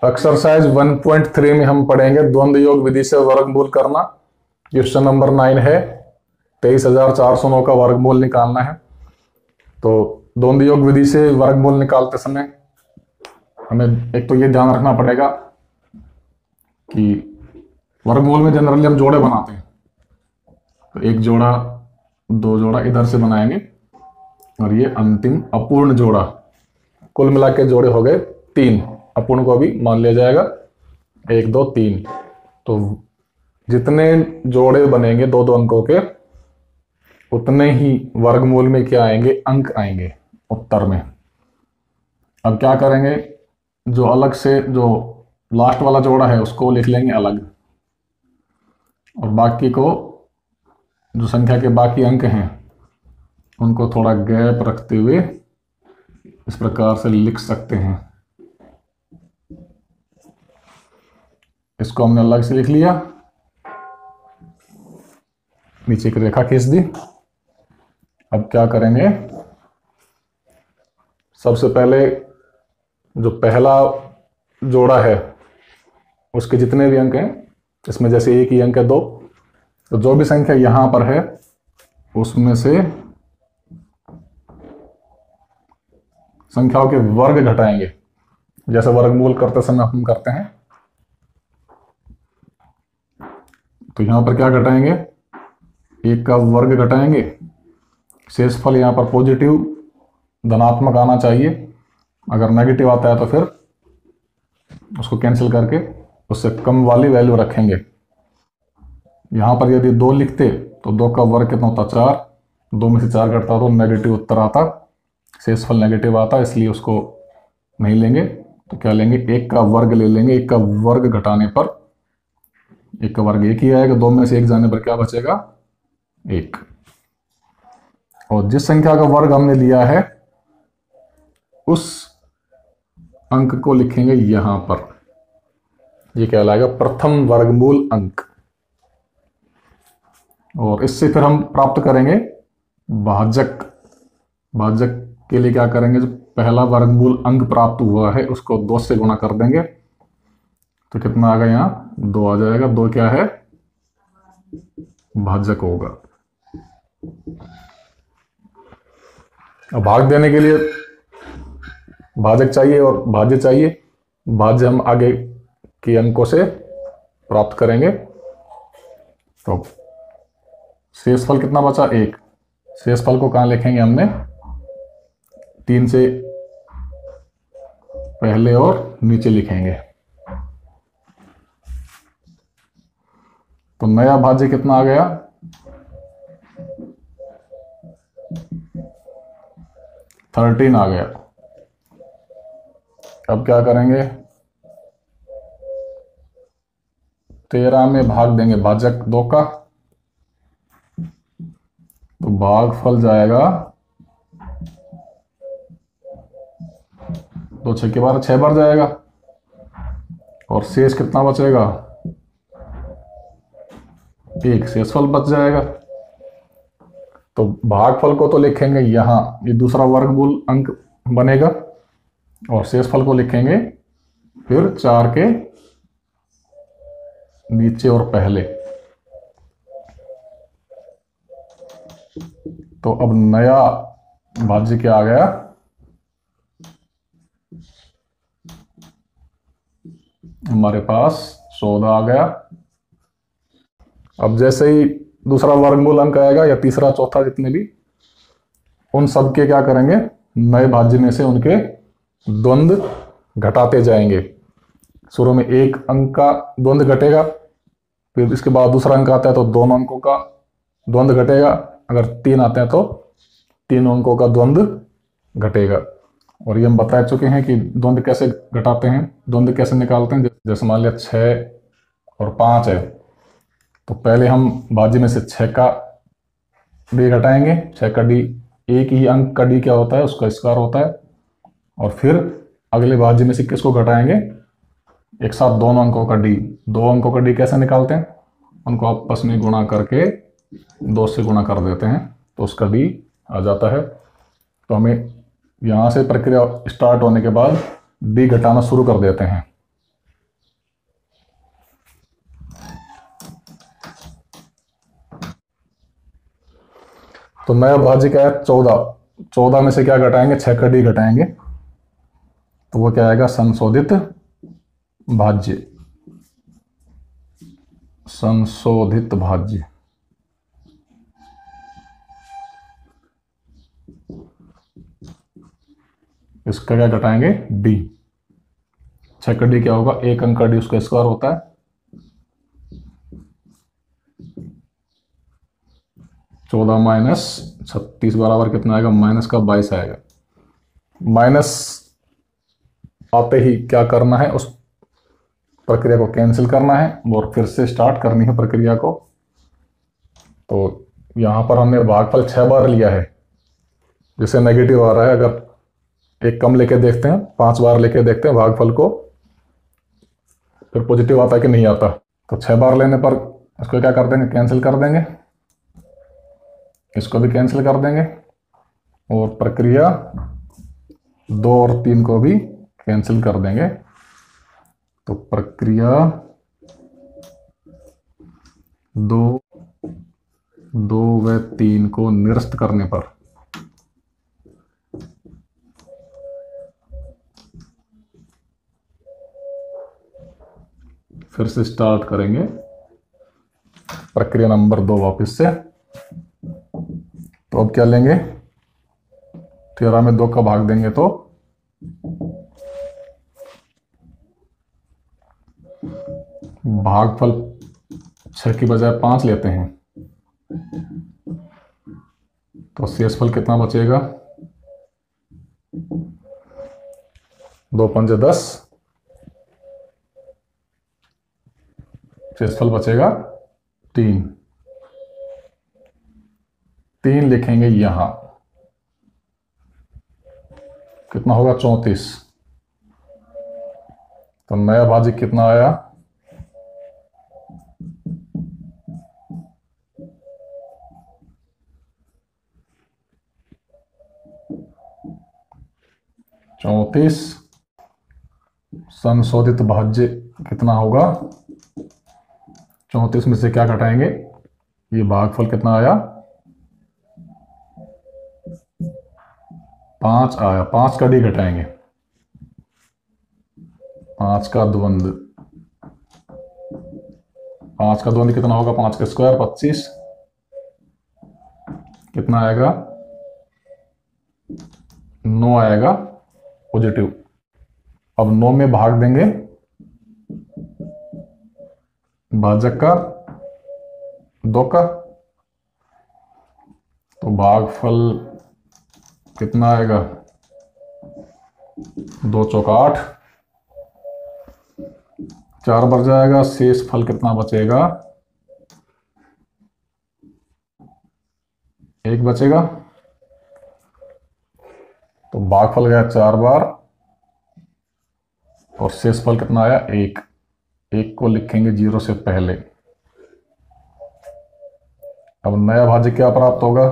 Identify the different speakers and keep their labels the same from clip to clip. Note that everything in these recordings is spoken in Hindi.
Speaker 1: एक्सरसाइज 1.3 में हम पढ़ेंगे द्वंद्व योग विधि से वर्गमूल करना। क्वेश्चन नंबर 9 है। 23,409 का वर्गमूल निकालना है। तो द्वंद्व योग विधि से वर्गमूल निकालते समय हमें एक तो ये ध्यान रखना पड़ेगा कि वर्गमूल में जनरली हम जोड़े बनाते हैं। तो एक जोड़ा, दो जोड़ा इधर से बनाएंगे और ये अंतिम अपूर्ण जोड़ा, कुल मिला के जोड़े हो गए 3। अपूर्ण को भी मान लिया जाएगा 1 2 3। तो जितने जोड़े बनेंगे दो दो अंकों के, उतने ही वर्गमूल में क्या आएंगे, अंक आएंगे उत्तर में। अब क्या करेंगे, जो अलग से जो लास्ट वाला जोड़ा है उसको लिख लेंगे अलग, और बाकी को जो संख्या के बाकी अंक हैं उनको थोड़ा गैप रखते हुए इस प्रकार से लिख सकते हैं। इसको हमने अलग से लिख लिया, नीचे की रेखा खींच दी। अब क्या करेंगे, सबसे पहले जो पहला जोड़ा है उसके जितने भी अंक हैं, इसमें जैसे एक ही अंक है 2, तो जो भी संख्या यहां पर है उसमें से संख्याओं के वर्ग घटाएंगे, जैसे वर्गमूल करते समय हम करते हैं। तो यहां पर क्या घटाएंगे, 1 का वर्ग घटाएंगे। शेषफल यहां पर पॉजिटिव धनात्मक आना चाहिए, अगर नेगेटिव आता है तो फिर उसको कैंसिल करके उससे कम वाली वैल्यू रखेंगे। यहां पर यदि 2 लिखते तो 2 का वर्ग कितना होता, 4। 2 में से 4 घटता तो नेगेटिव उत्तर आता, शेषफल नेगेटिव आता, इसलिए उसको नहीं लेंगे। तो क्या लेंगे, 1 का वर्ग ले लेंगे। 1 का वर्ग घटाने पर 1 का वर्ग 1 ही आएगा, 2 में से 1 जाने पर क्या बचेगा, 1। और जिस संख्या का वर्ग हमने लिया है उस अंक को लिखेंगे यहां पर, ये कहलाएगा प्रथम वर्गमूल अंक। और इससे फिर हम प्राप्त करेंगे भाजक। भाजक के लिए क्या करेंगे, जो पहला वर्गमूल अंक प्राप्त हुआ है उसको 2 से गुणा कर देंगे। तो कितना आ गया, यहां 2 आ जाएगा। 2 क्या है, भाजक होगा। अब भाग देने के लिए भाजक चाहिए और भाज्य चाहिए। भाज्य हम आगे के अंकों से प्राप्त करेंगे। तो शेषफल कितना बचा, 1। शेषफल को कहां लिखेंगे, हमने 3 से पहले और नीचे लिखेंगे। तो नया भाज्य कितना आ गया, 13 आ गया। अब क्या करेंगे, 13 में भाग देंगे भाजक 2 का, तो भागफल जाएगा 2 6 के 12, 6 बार जाएगा। और शेष कितना बचेगा, 1 शेषफल बच जाएगा। तो भागफल को तो लिखेंगे यहां, ये दूसरा वर्गमूल अंक बनेगा, और शेषफल को लिखेंगे फिर 4 के नीचे और पहले। तो अब नया भाज्य क्या आ गया, हमारे पास 14 आ गया। अब जैसे ही दूसरा वर्गमूल अंक आएगा या तीसरा चौथा जितने भी, उन सब के क्या करेंगे, नए भाज्य में से उनके द्वंद्व घटाते जाएंगे। शुरू में 1 अंक का द्वंद्व घटेगा, फिर इसके बाद दूसरा अंक आता है तो दोनों अंकों का द्वंद्व घटेगा। अगर 3 आते हैं तो 3 अंकों का द्वंद्व घटेगा। और ये हम बता चुके हैं कि द्वंद्व कैसे घटाते हैं, द्वंद्व कैसे निकालते हैं। जैसे मान लिया 6 और 5 है, तो पहले हम भाज्य में से 6 का डी घटाएंगे। 6 का डी, एक ही अंक का डी क्या होता है, उसका स्क्वायर होता है। और फिर अगले भाज्य में से किसको घटाएंगे, एक साथ दोनों अंकों का डी। 2 अंकों का डी कैसे निकालते हैं, उनको आपस में गुणा करके 2 से गुणा कर देते हैं, तो उसका डी आ जाता है। तो हमें यहाँ से प्रक्रिया स्टार्ट होने के बाद डी घटाना शुरू कर देते हैं। तो नया भाज्य क्या है 14, 14 में से क्या घटाएंगे 6 का डी घटाएंगे, तो वो क्या आएगा संशोधित भाज्य, संशोधित भाज्य। इसका क्या घटाएंगे डी, 6 का डी क्या होगा 1 अंक का डी उसका स्क्वायर होता है, 14 माइनस 36 बराबर कितना आएगा माइनस का 22 आएगा। माइनस आते ही क्या करना है उस प्रक्रिया को कैंसिल करना है और फिर से स्टार्ट करनी है प्रक्रिया को। तो यहां पर हमने भागफल 6 बार लिया है, जिसे नेगेटिव आ रहा है, अगर एक कम लेके देखते हैं 5 बार लेके देखते हैं भागफल को, फिर पॉजिटिव आता है कि नहीं आता। तो 6 बार लेने पर इसको क्या कर देंगे कैंसिल कर देंगे, इसको भी कैंसिल कर देंगे और प्रक्रिया 2 और 3 को भी कैंसिल कर देंगे। तो प्रक्रिया 2 व 3 को निरस्त करने पर फिर से स्टार्ट करेंगे प्रक्रिया नंबर 2 वापस से। तो अब क्या लेंगे 13 में 2 का भाग देंगे तो भागफल 6 की बजाय 5 लेते हैं, तो शेषफल कितना बचेगा 2 पंजे 10, शेषफल बचेगा 3, 3 लिखेंगे यहां, कितना होगा 34। तो नया भाज्य कितना आया 34, संशोधित भाज्य कितना होगा 34 में से क्या घटाएंगे, ये भागफल कितना आया 5 आया, 5 का डी घटाएंगे, 5 का द्वंद्व, 5 का द्वंद्व कितना होगा 5 का स्क्वायर 25, कितना आएगा 9 आएगा पॉजिटिव। अब 9 में भाग देंगे भाजक का 2 का, तो भागफल कितना आएगा 2 चौका 8, 4 बच जाएगा, शेष फल कितना बचेगा 1 बचेगा। तो भागफल गया 4 बार और शेषफल कितना आया 1, 1 को लिखेंगे 0 से पहले। अब नया भाज्य क्या प्राप्त होगा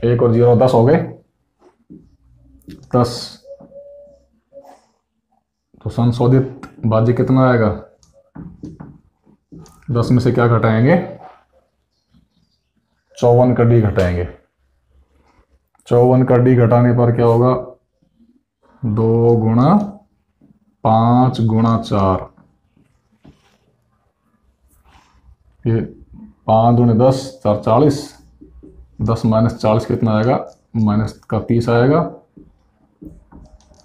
Speaker 1: 1 और 0 10 हो गए, 10। तो संशोधित भाज्य कितना आएगा 10 में से क्या घटाएंगे 54 का डी घटाएंगे, 54 का डी घटाने पर क्या होगा 2 गुणा 5 गुणा 4, ये 5 दूनी 10 4 40, 10 माइनस 40 कितना आएगा माइनस का 30 आएगा,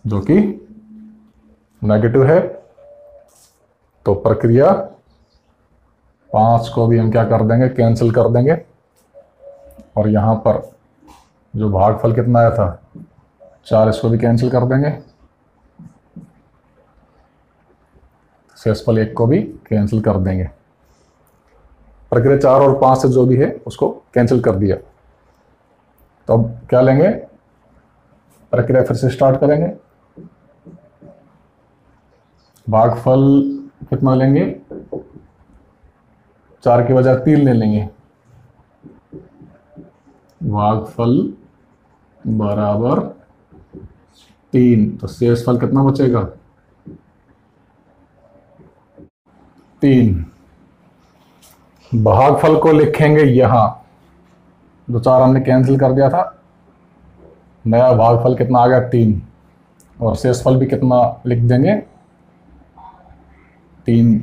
Speaker 1: जो कि नेगेटिव है। तो प्रक्रिया 5 को भी हम क्या कर देंगे कैंसिल कर देंगे, और यहां पर जो भागफल कितना आया था 4, इसको भी कैंसिल कर देंगे, शेषफल 1 को भी कैंसिल कर देंगे। प्रक्रिया 4 और 5 से जो भी है उसको कैंसिल कर दिया। तो अब क्या लेंगे प्रक्रिया फिर से स्टार्ट करेंगे, भागफल कितना लेंगे 4 की बजाय 3 ले लेंगे, भागफल बराबर 3, तो शेषफल कितना बचेगा 3। भागफल को लिखेंगे यहां, जो 4 हमने कैंसिल कर दिया था। नया भागफल कितना आ गया 3, और शेषफल भी कितना लिख देंगे 3।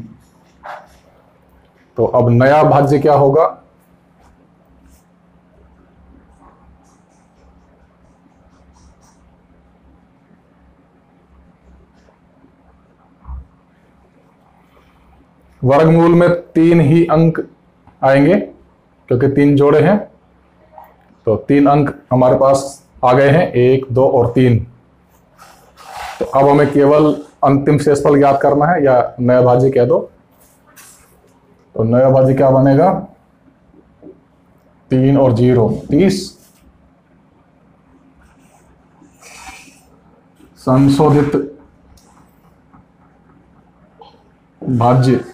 Speaker 1: तो अब नया भाज्य क्या होगा, वर्गमूल में 3 ही अंक आएंगे क्योंकि 3 जोड़े हैं, तो 3 अंक हमारे पास आ गए हैं, 1, 2 और 3। तो अब हमें केवल अंतिम शेषफल ज्ञात करना है, या नया भाज्य कह दो। तो नया भाज्य क्या बनेगा, 3 और 0 30। संशोधित भाज्य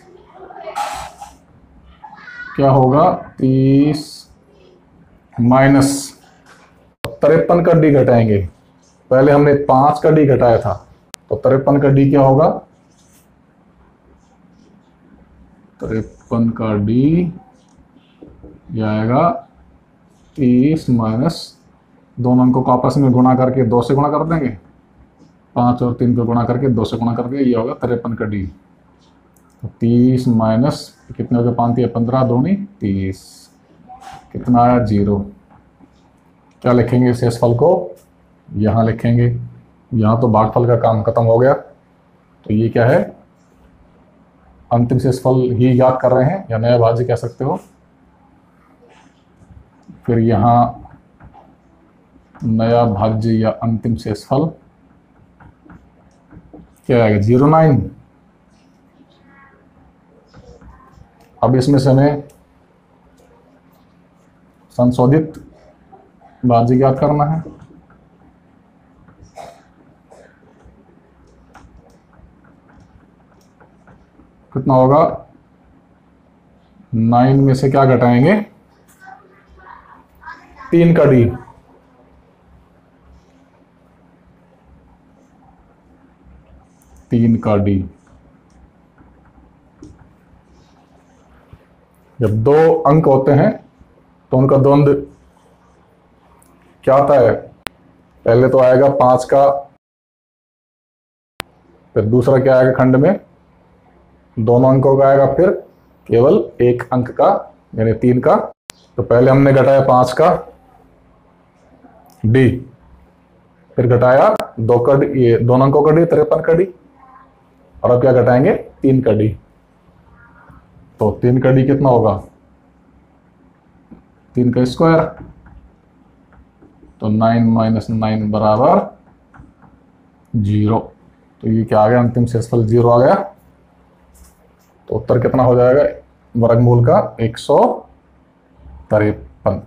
Speaker 1: क्या होगा, 30 माइनस 53 का डी घटाएंगे। पहले हमने 5 का डी घटाया था, तो 53 का डी क्या होगा, 53 का डी यह आएगा 30 माइनस, दोनों अंकों को आपस में गुणा करके 2 से गुणा कर देंगे, 5 और 3 को गुणा करके 2 से गुणा कर देंगे, ये होगा 53 का डी। तो 30 माइनस कितने हो गए, 5 या 15, 2 नहीं 30, कितना आया 0। क्या लिखेंगे शेषफल को, यहाँ लिखेंगे। यहाँ तो भागफल का काम खत्म हो गया, तो ये क्या है, अंतिम शेषफल ही याद कर रहे हैं, या नया भाज्य कह सकते हो। फिर यहाँ नया भाज्य या अंतिम शेषफल क्या आएगा, 09। अब इसमें से हमें संशोधित भाज्य ज्ञात करना है। कितना होगा, 9 में से क्या घटाएंगे, 3 का डी। का डी, जब 2 अंक होते हैं तो उनका द्वंद्व क्या आता है, पहले तो आएगा 5 का, फिर दूसरा क्या आएगा खंड में, दोनों अंकों का आएगा, फिर केवल एक अंक का यानी 3 का। तो पहले हमने घटाया 5 का डी, फिर घटाया 2 का डी, ये दोनों अंकों का डी 53 का डी, और अब क्या घटाएंगे 3 का डी। तो 3 का डी कितना होगा, 3 का स्क्वायर। तो 9 माइनस 9 बराबर 0। तो ये क्या आ गया, अंतिम शेषफल 0 आ गया। तो उत्तर कितना हो जाएगा, वर्गमूल का 153।